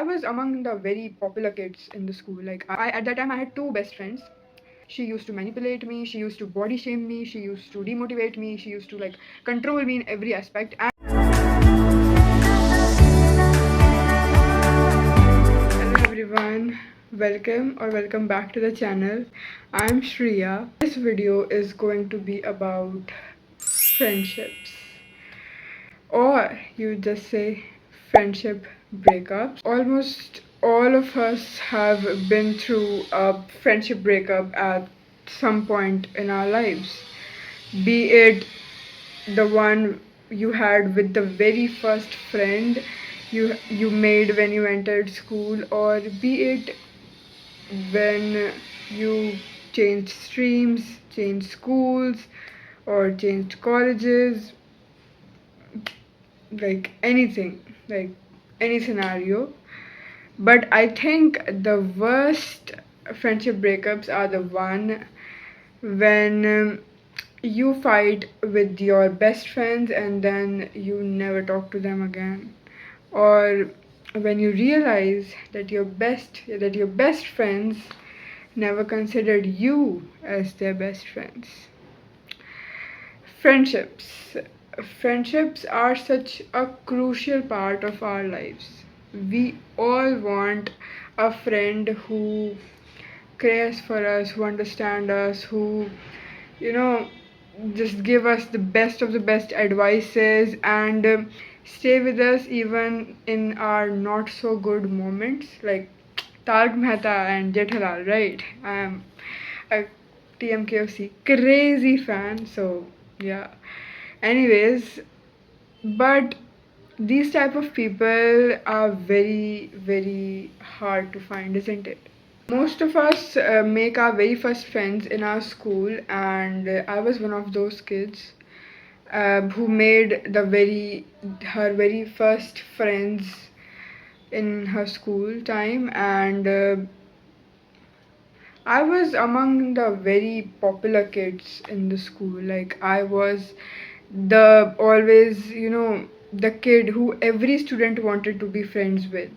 was among the very popular kids in the school. Like I at that time I had two best friends. She used to manipulate me, she used to body shame me, she used to demotivate me, she used to like control me in every aspect. And hello everyone, welcome back to the channel. I'm Shreya. This video is going to be about friendships, or you just say friendship breakups. Almost all of us have been through a friendship breakup at some point in our lives, be it the one you had with the very first friend you made when you entered school, or be it when you changed streams, changed schools, or changed colleges, like anything, like any scenario. But I think the worst friendship breakups are the one when you fight with your best friends and then you never talk to them again, or when you realize that your best friends never considered you as their best friends. Friendships are such a crucial part of our lives. We all want a friend who cares for us, who understands us, who, you know, just give us the best of the best advices and stay with us even in our not so good moments, like Tarak Mehta and Jethalal, right? I am a TMKOC crazy fan, so yeah. Anyways, but these type of people are very, very hard to find, isn't it? Most of us make our very first friends in our school, and I was one of those kids who made her very first friends in her school time, and I was among the very popular kids in the school. Like I was the always, the kid who every student wanted to be friends with.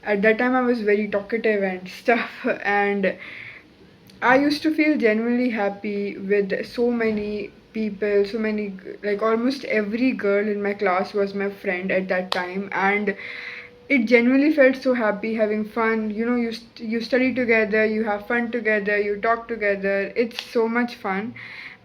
At that time I was very talkative and stuff, and I used to feel genuinely happy with so many people, so many, like almost every girl in my class was my friend at that time, and it genuinely felt so happy having fun. You study together, you have fun together, you talk together. It's so much fun.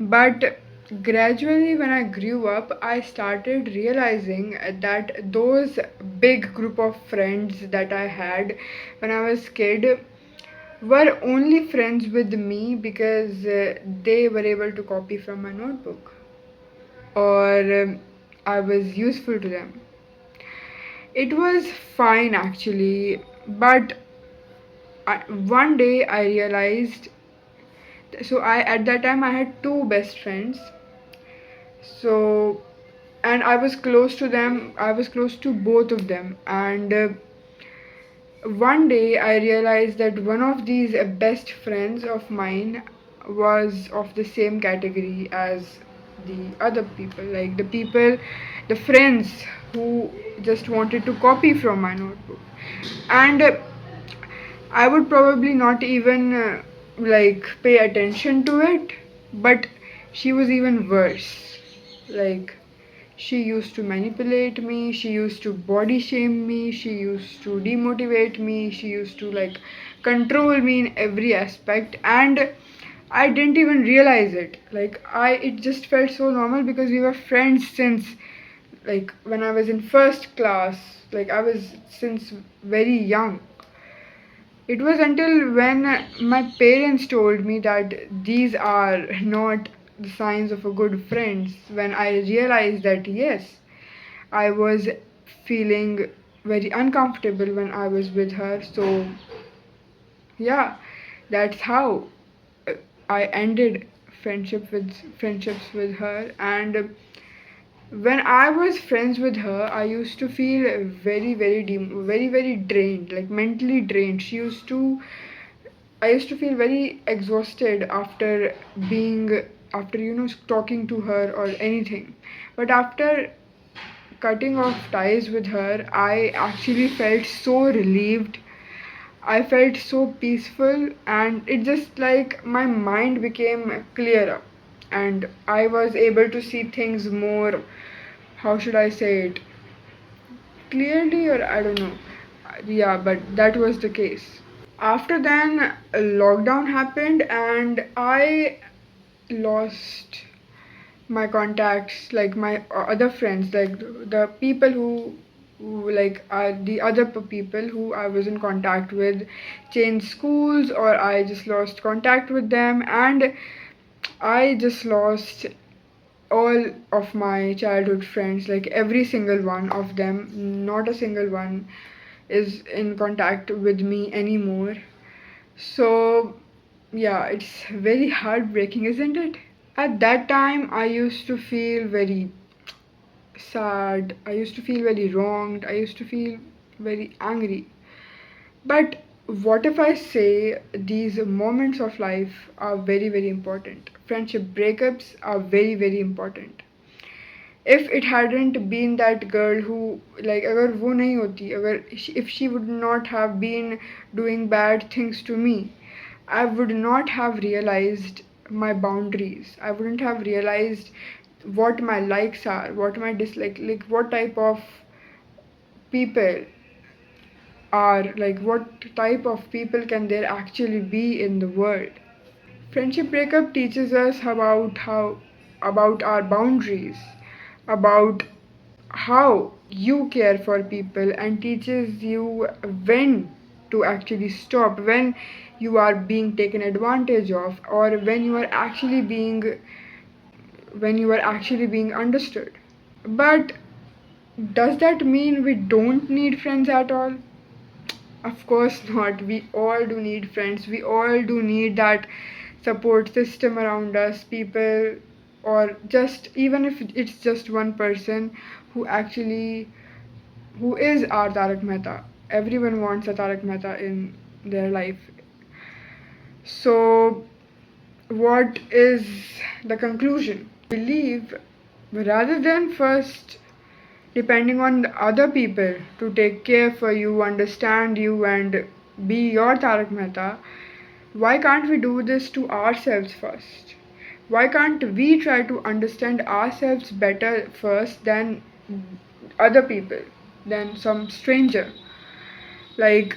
But gradually, when I grew up, I started realizing that those big group of friends that I had when I was kid were only friends with me because they were able to copy from my notebook, or I was useful to them. It was fine actually, but one day I realized. So I at that time I had two best friends. So, and I was close to them. I was close to both of them, and one day I realized that one of these best friends of mine was of the same category as the other people, like the friends who just wanted to copy from my notebook. And I would probably not even like pay attention to it, but she was even worse. Like, she used to manipulate me, she used to body shame me, she used to demotivate me, she used to like control me in every aspect, and I didn't even realize it. Like, it just felt so normal because we were friends since like when I was in first class, like I was since very young. It was until when my parents told me that these are not the signs of a good friend when I realized that yes, I was feeling very uncomfortable when I was with her. So, yeah, that's how uh, I ended friendships with her. And when I was friends with her, I used to feel very drained, like mentally drained. I used to feel very exhausted after being, after talking to her or anything. But after cutting off ties with her, I actually felt so relieved. I felt so peaceful, and it just like my mind became clearer, and I was able to see things more, how should I say it, clearly, or I don't know. Yeah, but that was the case. After then, lockdown happened, and I lost my contacts, like my other friends, like the people who like are the other people who I was in contact with changed schools, or I just lost contact with them, and I just lost all of my childhood friends, like every single one of them. Not a single one is in contact with me anymore. So yeah, it's very heartbreaking, isn't it? At that time, I used to feel very sad, I used to feel very wronged, I used to feel very angry. But what if I say these moments of life are very, very important? Friendship breakups are very, very important. If it hadn't been that girl who, like, agar wo nahi hoti, if she would not have been doing bad things to me, I would not have realized my boundaries. I wouldn't have realized what my likes are, what my dislike, like what type of people are, like what type of people can there actually be in the world. Friendship breakup teaches us about our boundaries, about how you care for people, and teaches you when to actually stop, when you are being taken advantage of, or when you are actually being understood. But does that mean we don't need friends at all? Of course not. We all do need friends. We all do need that support system around us, people, or just even if it's just one person who actually who is our Tarak Mehta. Everyone wants a Tarak Mehta in their life. So, what is the conclusion? Believe rather than first depending on the other people to take care for you, understand you, and be your Tarak Mehta, why can't we do this to ourselves first? Why can't we try to understand ourselves better first than other people, than some stranger? Like,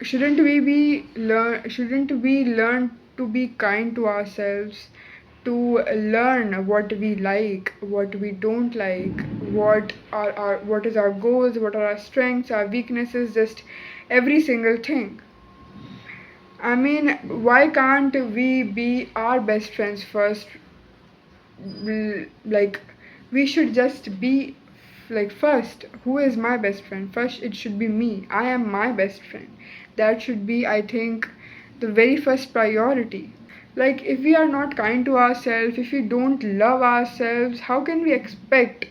shouldn't we learn to be kind to ourselves, to learn what we like, what we don't like, what is our goals, what are our strengths, our weaknesses, just every single thing. I mean, why can't we be our best friends first? Like, we should just be like, first, who is my best friend? First, it should be me. I am my best friend. That should be, I think, the very first priority. Like, if we are not kind to ourselves, if we don't love ourselves, how can we expect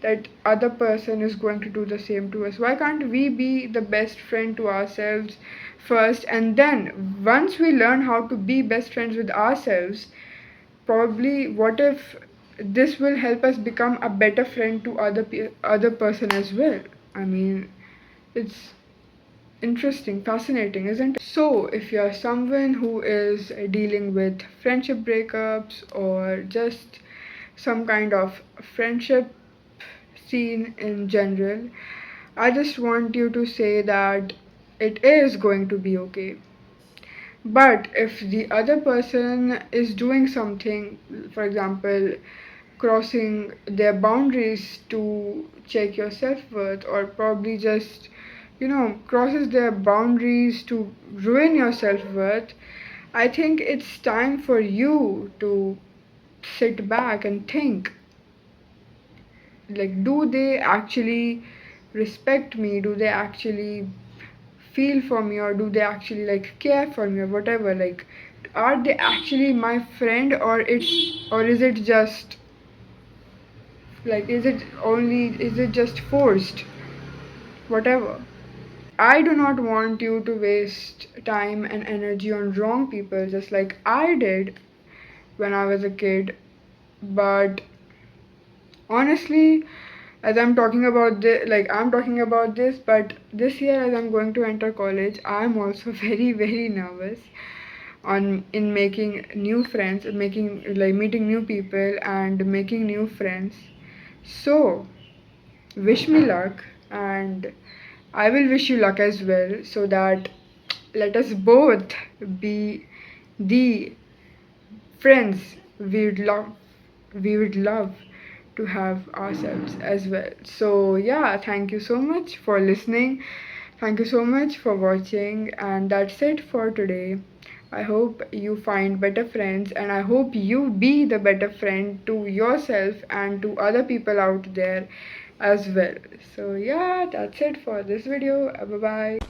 that other person is going to do the same to us? Why can't we be the best friend to ourselves first, and then once we learn how to be best friends with ourselves, probably what if this will help us become a better friend to other person as well? I mean, it's interesting, fascinating, isn't it? So, if you're someone who is dealing with friendship breakups or just some kind of friendship scene in general, I just want you to say that it is going to be okay. But if the other person is doing something, for example, crossing their boundaries to check your self worth, or probably just, crosses their boundaries to ruin your self worth, I think it's time for you to sit back and think, like, do they actually respect me? Do they actually feel for me, or do they actually like care for me, or whatever? Like, are they actually my friend, or is it just like, is it just forced, whatever? I do not want you to waste time and energy on wrong people, just like I did when I was a kid. But honestly, as I'm talking about this, like I'm talking about this, but this year as I'm going to enter college, I'm also very nervous on in making new friends, making like meeting new people and making new friends. So wish me luck, and I will wish you luck as well, so that let us both be the friends we would love to have ourselves as well. So yeah, thank you so much for listening, thank you so much for watching, and that's it for today. I hope you find better friends, and I hope you be the better friend to yourself and to other people out there as well. So yeah, that's it for this video. Bye bye.